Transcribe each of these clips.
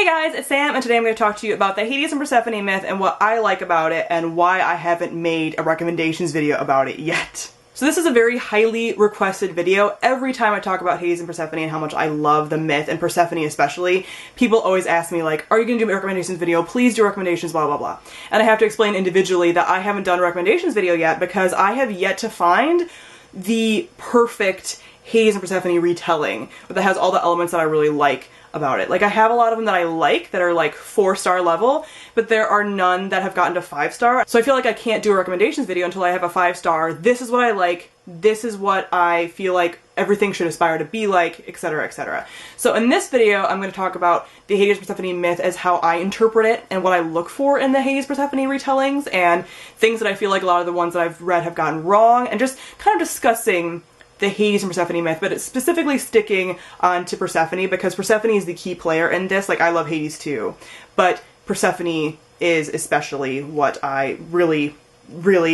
Hey guys, it's Sam, and today I'm going to talk to you about the Hades and Persephone myth and what I like about it and why I haven't made a recommendations video about it yet. So this is a very highly requested video. Every time I talk about Hades and Persephone and how much I love the myth, and Persephone especially, people always ask me like, are you going to do a recommendations video? Please do recommendations, blah blah blah. And I have to explain individually that I haven't done a recommendations video yet because I have yet to find the perfect Hades and Persephone retelling that has all the elements that I really like about it. Like, I have a lot of them that I like that are like 4-star level, but there are none that have gotten to 5-star. So I feel like I can't do a recommendations video until I have a 5-star. This is what I like. This is what I feel like everything should aspire to be like, etc, etc. So in this video, I'm going to talk about the Hades Persephone myth as how I interpret it and what I look for in the Hades Persephone retellings and things that I feel like a lot of the ones that I've read have gotten wrong, and just kind of discussing the Hades and Persephone myth, but it's specifically sticking on to Persephone because Persephone is the key player in this. Like, I love Hades too, but Persephone is especially what I really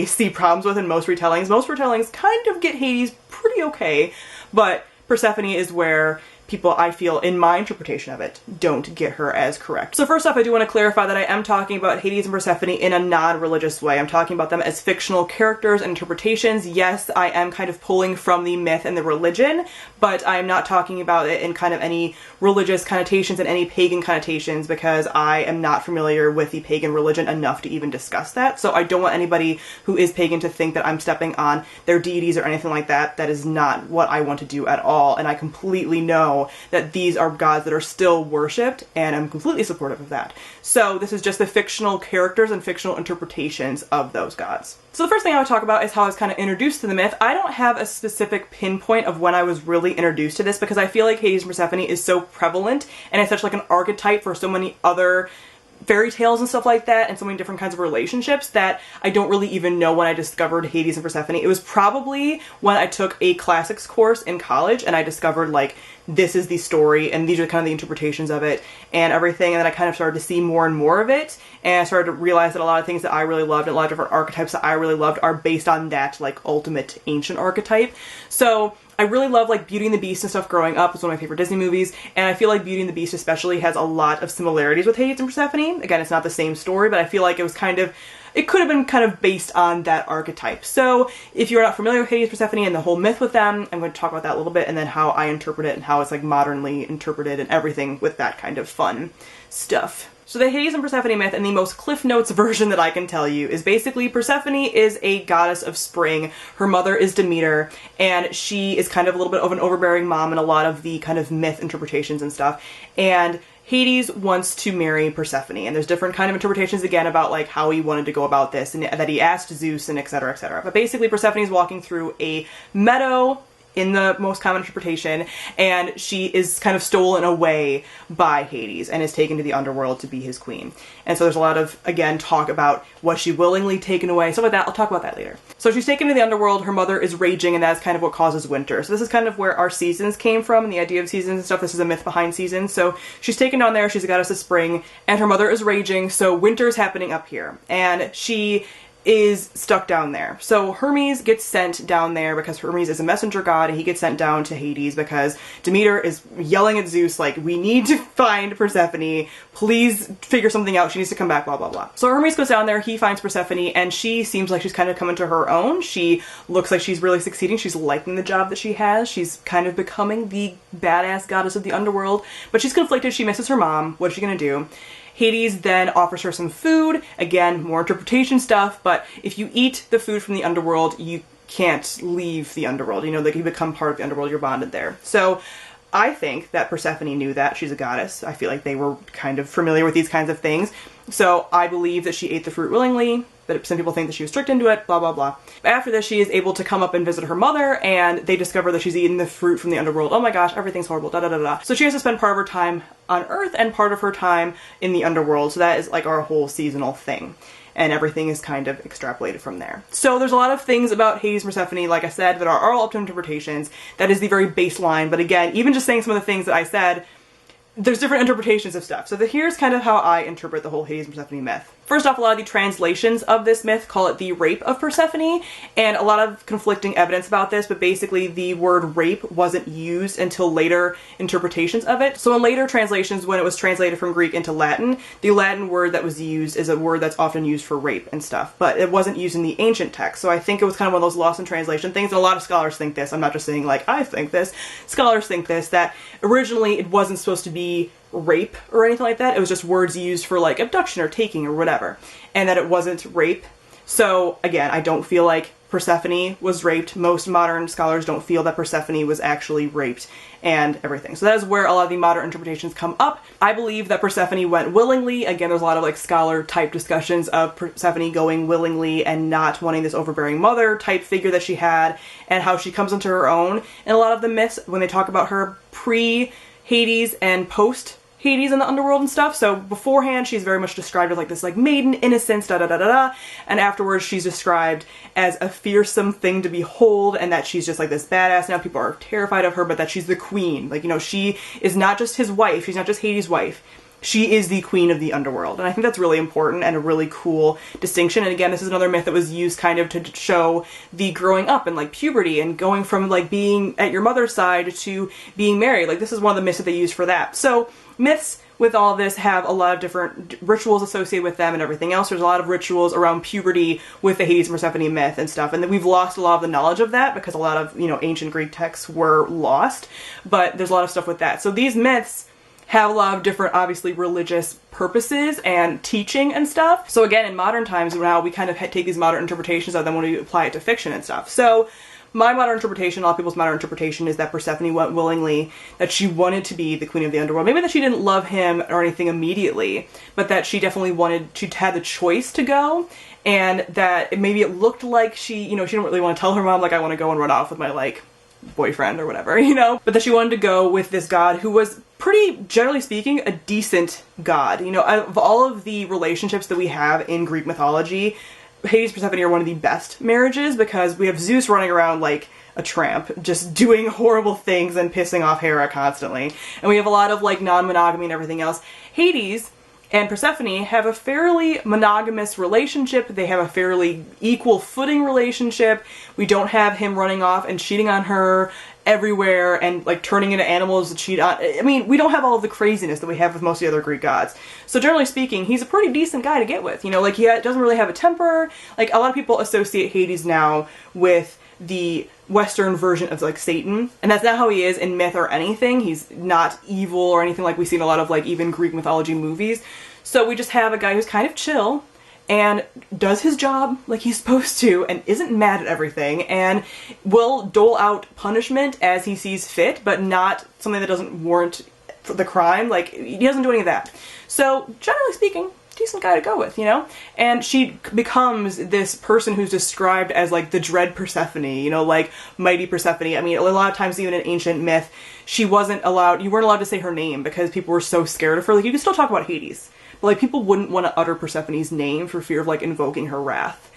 see problems with in most retellings. Most retellings kind of get Hades pretty okay, but Persephone is where people, I feel, in my interpretation of it, don't get her as correct. So first off, I do want to clarify that I am talking about Hades and Persephone in a non-religious way. I'm talking about them as fictional characters and interpretations. Yes, I am kind of pulling from the myth and the religion, but I'm not talking about it in kind of any religious connotations and any pagan connotations because I am not familiar with the pagan religion enough to even discuss that. So I don't want anybody who is pagan to think that I'm stepping on their deities or anything like that. That is not what I want to do at all, and I completely know that these are gods that are still worshipped, and I'm completely supportive of that. So this is just the fictional characters and fictional interpretations of those gods. So the first thing I would talk about is how I was kind of introduced to the myth. I don't have a specific pinpoint of when I was really introduced to this because I feel like Hades and Persephone is so prevalent and it's such like an archetype for so many other fairy tales and stuff like that, and so many different kinds of relationships that I don't really even know when I discovered Hades and Persephone. It was probably when I took a classics course in college and I discovered like this is the story and these are kind of the interpretations of it and everything, and then I kind of started to see more and more of it, and I started to realize that a lot of things that I really loved and a lot of different archetypes that I really loved are based on that like ultimate ancient archetype. So I really love like Beauty and the Beast and stuff growing up. It's one of my favorite Disney movies, and I feel like Beauty and the Beast especially has a lot of similarities with Hades and Persephone. Again, it's not the same story, but I feel like it was kind of, it could have been kind of based on that archetype. So if you're not familiar with Hades, Persephone, and the whole myth with them, I'm going to talk about that a little bit, and then how I interpret it and how it's like modernly interpreted and everything with that kind of fun stuff. So the Hades and Persephone myth, in the most Cliff Notes version that I can tell you, is basically Persephone is a goddess of spring. Her mother is Demeter, and she is kind of a little bit of an overbearing mom in a lot of the kind of myth interpretations and stuff. And Hades wants to marry Persephone, and there's different kind of interpretations again about like how he wanted to go about this, and that he asked Zeus and etc, etc. But basically Persephone is walking through a meadow in the most common interpretation, and she is kind of stolen away by Hades and is taken to the underworld to be his queen. And so there's a lot of, again, talk about was she willingly taken away, stuff like that. I'll talk about that later. So she's taken to the underworld, her mother is raging, and that's kind of what causes winter. So this is kind of where our seasons came from, and the idea of seasons and stuff. This is a myth behind seasons. So she's taken down there, she's a goddess of spring, and her mother is raging, so winter's happening up here. And she is stuck down there. So Hermes gets sent down there because Hermes is a messenger god, and he gets sent down to Hades because Demeter is yelling at Zeus like, we need to find Persephone, please figure something out, she needs to come back, blah blah blah. So Hermes goes down there, he finds Persephone, and she seems like she's kind of coming to her own. She looks like she's really succeeding, she's liking the job that she has, she's kind of becoming the badass goddess of the underworld, but she's conflicted, she misses her mom, what's she gonna do? Hades then offers her some food, again, more interpretation stuff, but if you eat the food from the underworld, you can't leave the underworld. You know, like you become part of the underworld, you're bonded there. So I think that Persephone knew that. She's a goddess. I feel like they were kind of familiar with these kinds of things. So I believe that she ate the fruit willingly, but some people think that she was tricked into it, blah, blah, blah. After this, she is able to come up and visit her mother, and they discover that she's eaten the fruit from the underworld. Oh my gosh, everything's horrible, da da da da. So she has to spend part of her time on Earth and part of her time in the underworld. So that is like our whole seasonal thing. And everything is kind of extrapolated from there. So there's a lot of things about Hades and Persephone, like I said, that are all up to interpretations. That is the very baseline. But again, even just saying some of the things that I said, there's different interpretations of stuff. So here's kind of how I interpret the whole Hades and Persephone myth. First off, a lot of the translations of this myth call it the rape of Persephone, and a lot of conflicting evidence about this, but basically the word rape wasn't used until later interpretations of it. So in later translations, when it was translated from Greek into Latin, the Latin word that was used is a word that's often used for rape and stuff, but it wasn't used in the ancient text. So I think it was kind of one of those lost in translation things, and a lot of scholars think this. I'm not just saying like, I think this. Scholars think this, that originally it wasn't supposed to be rape or anything like that. It was just words used for like abduction or taking or whatever, and that it wasn't rape. So again, I don't feel like Persephone was raped. Most modern scholars don't feel that Persephone was actually raped and everything. So that is where a lot of the modern interpretations come up. I believe that Persephone went willingly. Again, there's a lot of like scholar type discussions of Persephone going willingly and not wanting this overbearing mother type figure that she had, and how she comes into her own. And a lot of the myths, when they talk about her pre-Hades and post Hades in the underworld and stuff. So beforehand, she's very much described as like this like maiden innocence, da da da da da, and afterwards she's described as a fearsome thing to behold, and that she's just like this badass. Now people are terrified of her, but that she's the queen. Like, you know, she is not just his wife, she's not just Hades' wife. She is the queen of the underworld. And I think that's really important and a really cool distinction. And again, this is another myth that was used kind of to show the growing up and like puberty and going from like being at your mother's side to being married. Like, this is one of the myths that they use for that. So myths with all this have a lot of different rituals associated with them and everything else. There's a lot of rituals around puberty with the Hades and Persephone myth and stuff, and then we've lost a lot of the knowledge of that because a lot of, you know, ancient Greek texts were lost, but there's a lot of stuff with that. So these myths have a lot of different, obviously, religious purposes and teaching and stuff. So again, in modern times, now we kind of take these modern interpretations of them when we apply it to fiction and stuff. So my modern interpretation, a lot of people's modern interpretation, is that Persephone went willingly, that she wanted to be the queen of the underworld. Maybe that she didn't love him or anything immediately, but that she definitely wanted, she had the choice to go, and that maybe it looked like she, you know, she didn't really want to tell her mom, like, I want to go and run off with my, like, boyfriend or whatever, you know? But that she wanted to go with this god who was pretty, generally speaking, a decent god. You know, of all of the relationships that we have in Greek mythology, Hades and Persephone are one of the best marriages, because we have Zeus running around like a tramp, just doing horrible things and pissing off Hera constantly. And we have a lot of like non-monogamy and everything else. Hades and Persephone have a fairly monogamous relationship. They have a fairly equal footing relationship. We don't have him running off and cheating on her everywhere and like turning into animals to cheat on. I mean, we don't have all of the craziness that we have with most of the other Greek gods. So generally speaking, he's a pretty decent guy to get with. You know, like he doesn't really have a temper. Like a lot of people associate Hades now with the Western version of like Satan, and that's not how he is in myth or anything. He's not evil or anything like we see in a lot of like even Greek mythology movies. So we just have a guy who's kind of chill and does his job like he's supposed to and isn't mad at everything and will dole out punishment as he sees fit, but not something that doesn't warrant the crime. Like, he doesn't do any of that. So generally speaking, decent guy to go with, you know? And she becomes this person who's described as like the dread Persephone, you know, like mighty Persephone. I mean, a lot of times even in ancient myth, she wasn't allowed, you weren't allowed to say her name because people were so scared of her. Like, you can still talk about Hades, but like people wouldn't want to utter Persephone's name for fear of like invoking her wrath.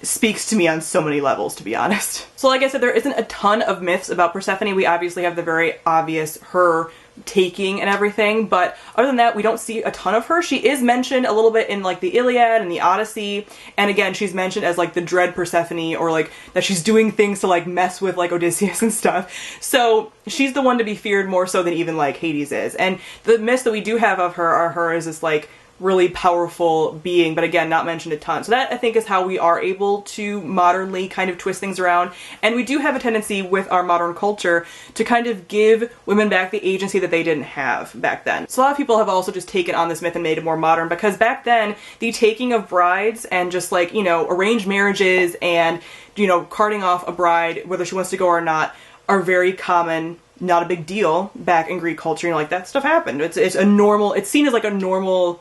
Speaks to me on so many levels, to be honest. So like I said, there isn't a ton of myths about Persephone. We obviously have the very obvious her taking and everything, but other than that, we don't see a ton of her. She is mentioned a little bit in like the Iliad and the Odyssey, and again, she's mentioned as like the dread Persephone, or like that she's doing things to like mess with like Odysseus and stuff. So she's the one to be feared more so than even like Hades is. And the myths that we do have of her are her as this like really powerful being, but again, not mentioned a ton. So that, I think, is how we are able to modernly kind of twist things around. And we do have a tendency with our modern culture to kind of give women back the agency that they didn't have back then. So a lot of people have also just taken on this myth and made it more modern, because back then, the taking of brides and just like, you know, arranged marriages and, you know, carting off a bride, whether she wants to go or not, are very common. Not a big deal back in Greek culture. You know, like, that stuff happened. It's a normal, it's seen as like a normal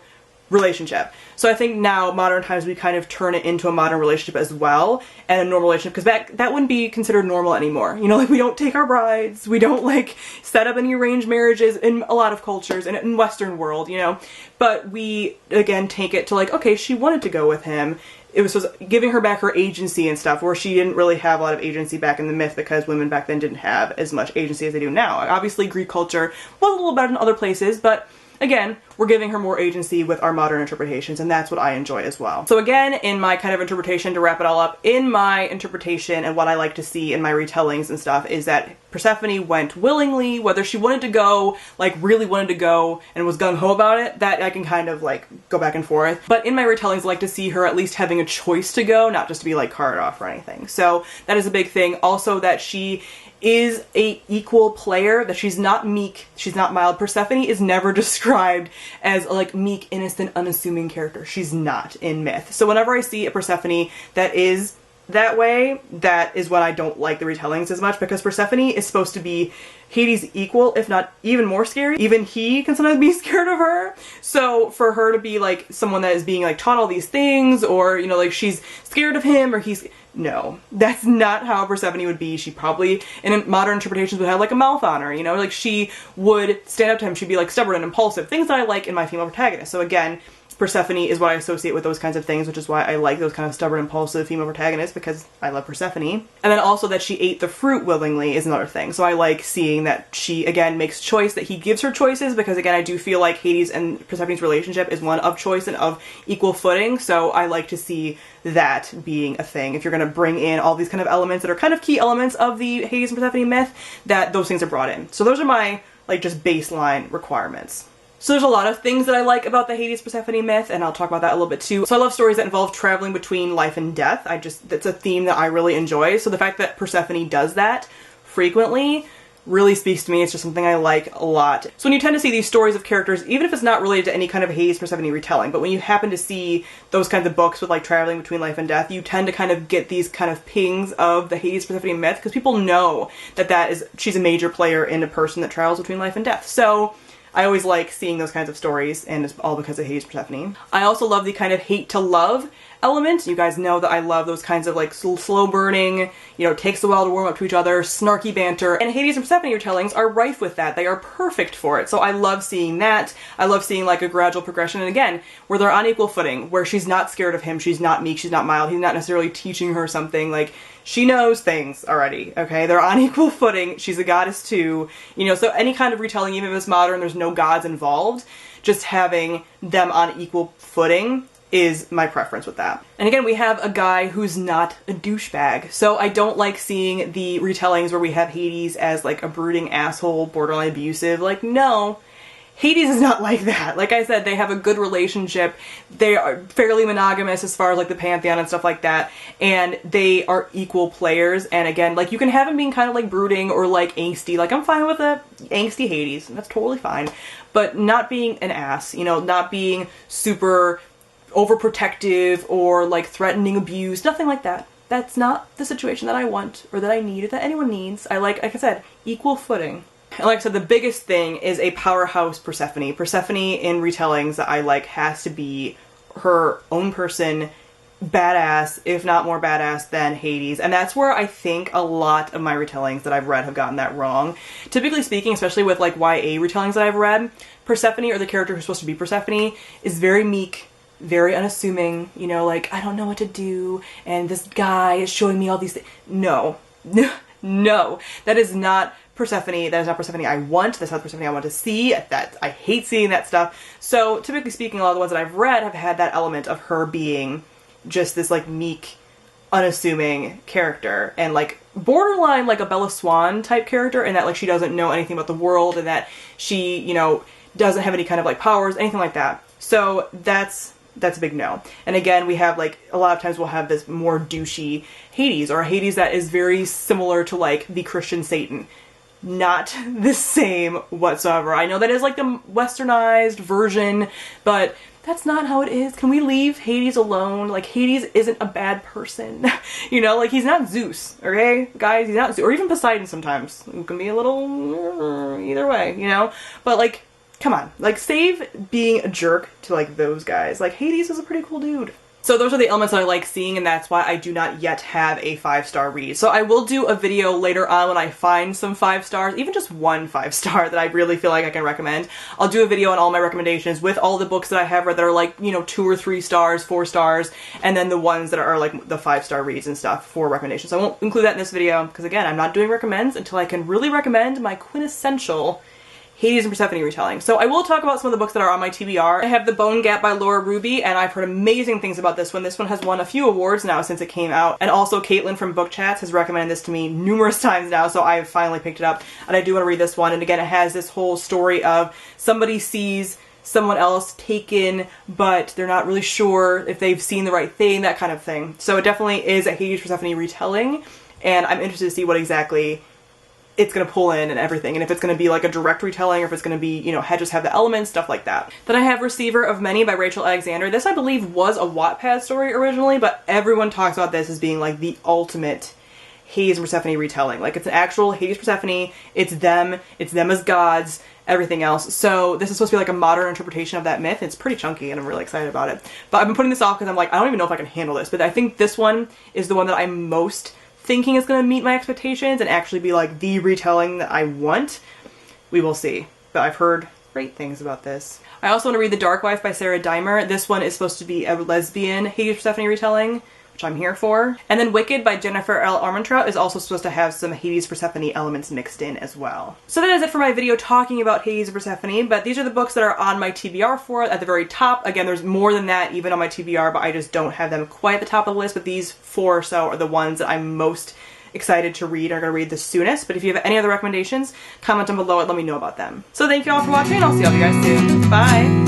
relationship. So I think now, modern times, we kind of turn it into a modern relationship as well, and a normal relationship, because that wouldn't be considered normal anymore. You know, like, we don't take our brides, we don't like set up any arranged marriages in a lot of cultures and in Western world, you know, but we again take it to like, okay, she wanted to go with him. it was giving her back her agency and stuff, where she didn't really have a lot of agency back in the myth because women back then didn't have as much agency as they do now. Obviously, Greek culture was a little better than other places, but again, we're giving her more agency with our modern interpretations, and that's what I enjoy as well. So again, in my kind of interpretation, to wrap it all up, in my interpretation and what I like to see in my retellings and stuff is that Persephone went willingly, whether she wanted to go, like really wanted to go and was gung-ho about it, that I can kind of like go back and forth. But in my retellings, I like to see her at least having a choice to go, not just to be like carted off or anything. So that is a big thing. Also that she is a equal player, that she's not meek, she's not mild. Persephone is never described as a like meek, innocent, unassuming character. She's not in myth. So whenever I see a Persephone that is that way, that is when I don't like the retellings as much, because Persephone is supposed to be Hades' equal, if not even more scary. Even he can sometimes be scared of her. So for her to be like someone that is being like taught all these things, or you know, like she's scared of him, or he's, no, that's not how Persephone would be. She probably, in modern interpretations, would have like a mouth on her, you know, like she would stand up to him, she'd be like stubborn and impulsive, things that I like in my female protagonist. So again, Persephone is what I associate with those kinds of things, which is why I like those kind of stubborn, impulsive female protagonists, because I love Persephone. And then also that she ate the fruit willingly is another thing. So I like seeing that she, again, makes choice, that he gives her choices, because again, I do feel like Hades and Persephone's relationship is one of choice and of equal footing. So I like to see that being a thing. If you're going to bring in all these kind of elements that are kind of key elements of the Hades and Persephone myth, that those things are brought in. So those are my, like, just baseline requirements. So there's a lot of things that I like about the Hades Persephone myth, and I'll talk about that a little bit too. So I love stories that involve traveling between life and death. That's a theme that I really enjoy. So the fact that Persephone does that frequently really speaks to me. It's just something I like a lot. So when you tend to see these stories of characters, even if it's not related to any kind of Hades Persephone retelling, but when you happen to see those kinds of books with like traveling between life and death, you tend to kind of get these kind of pings of the Hades Persephone myth, because people know that she's a major player in a person that travels between life and death. So I always like seeing those kinds of stories, and it's all because of Hades Persephone. I also love the kind of hate to love element. You guys know that I love those kinds of like slow burning, you know, takes a while to warm up to each other, snarky banter, and Hades and Persephone retellings are rife with that. They are perfect for it. So I love seeing that. I love seeing like a gradual progression, and again, where they're on equal footing, where she's not scared of him, she's not meek, she's not mild, he's not necessarily teaching her something, like she knows things already, okay? They're on equal footing. She's a goddess too. You know, so any kind of retelling, even if it's modern, there's no gods involved, just having them on equal footing is my preference with that. And again, we have a guy who's not a douchebag. So I don't like seeing the retellings where we have Hades as like a brooding asshole, borderline abusive. Like, no. Hades is not like that. Like I said, they have a good relationship. They are fairly monogamous as far as like the pantheon and stuff like that. And they are equal players. And again, like you can have him being kind of like brooding or like angsty. Like I'm fine with a angsty Hades. That's totally fine. But not being an ass, you know, not being super overprotective or like threatening abuse, nothing like that. That's not the situation that I want or that I need or that anyone needs. I like I said, equal footing. And like I said, the biggest thing is a powerhouse Persephone. Persephone in retellings that I like has to be her own person, badass, if not more badass than Hades. And that's where I think a lot of my retellings that I've read have gotten that wrong. Typically speaking, especially with like YA retellings that I've read, Persephone, or the character who's supposed to be Persephone, is very meek, very unassuming, you know, like, I don't know what to do, and this guy is showing me all these things. No. No. That is not Persephone. That is not Persephone I want. That's not Persephone I want to see. I hate seeing that stuff. So, typically speaking, a lot of the ones that I've read have had that element of her being just this, like, meek, unassuming character. And, like, borderline, like, a Bella Swan type character, and that, like, she doesn't know anything about the world, and that she, you know, doesn't have any kind of, like, powers, anything like that. So, that's a big no. And again, we have like, a lot of times we'll have this more douchey Hades, or a Hades that is very similar to like the Christian Satan. Not the same whatsoever. I know that is like the westernized version, but that's not how it is. Can we leave Hades alone? Like, Hades isn't a bad person. You know, like, he's not Zeus, okay? Guys, he's not Zeus. Or even Poseidon sometimes. It can be a little either way, you know? But like, come on, like, save being a jerk to like those guys. Like, Hades is a pretty cool dude. So those are the elements that I like seeing, and that's why I do not yet have a 5-star read. So I will do a video later on when I find some 5 stars, even just one 5-star that I really feel like I can recommend. I'll do a video on all my recommendations with all the books that I have read that are like, you know, 2 or 3 stars, 4 stars, and then the ones that are like the 5-star reads and stuff for recommendations. So I won't include that in this video because, again, I'm not doing recommends until I can really recommend my quintessential Hades and Persephone retelling. So I will talk about some of the books that are on my TBR. I have The Bone Gap by Laura Ruby, and I've heard amazing things about this one. This one has won a few awards now since it came out, and also Caitlin from Book Chats has recommended this to me numerous times now, so I've finally picked it up, and I do want to read this one. And again, it has this whole story of somebody sees someone else taken, but they're not really sure if they've seen the right thing, that kind of thing. So it definitely is a Hades Persephone retelling, and I'm interested to see what exactly it's going to pull in and everything, and if it's going to be like a direct retelling or if it's going to be, you know, just have the elements, stuff like that. Then I have Receiver of Many by Rachel Alexander. This, I believe, was a Wattpad story originally, but everyone talks about this as being like the ultimate Hades and Persephone retelling. Like, it's an actual Hades Persephone, it's them as gods, everything else. So this is supposed to be like a modern interpretation of that myth. It's pretty chunky and I'm really excited about it. But I've been putting this off because I'm like, I don't even know if I can handle this, but I think this one is the one that I'm most thinking is going to meet my expectations and actually be like the retelling that I want. We will see. But I've heard great things about this. I also want to read The Dark Wife by Sarah Dimer. This one is supposed to be a lesbian Hades Persephone retelling, which I'm here for. And then Wicked by Jennifer L. Armentrout is also supposed to have some Hades Persephone elements mixed in as well. So that is it for my video talking about Hades and Persephone, but these are the books that are on my TBR for it at the very top. Again, there's more than that even on my TBR, but I just don't have them quite at the top of the list, but these 4 or so are the ones that I'm most excited to read, are going to read the soonest. But if you have any other recommendations, comment down below and let me know about them. So thank you all for watching, and I'll see all of you guys soon. Bye!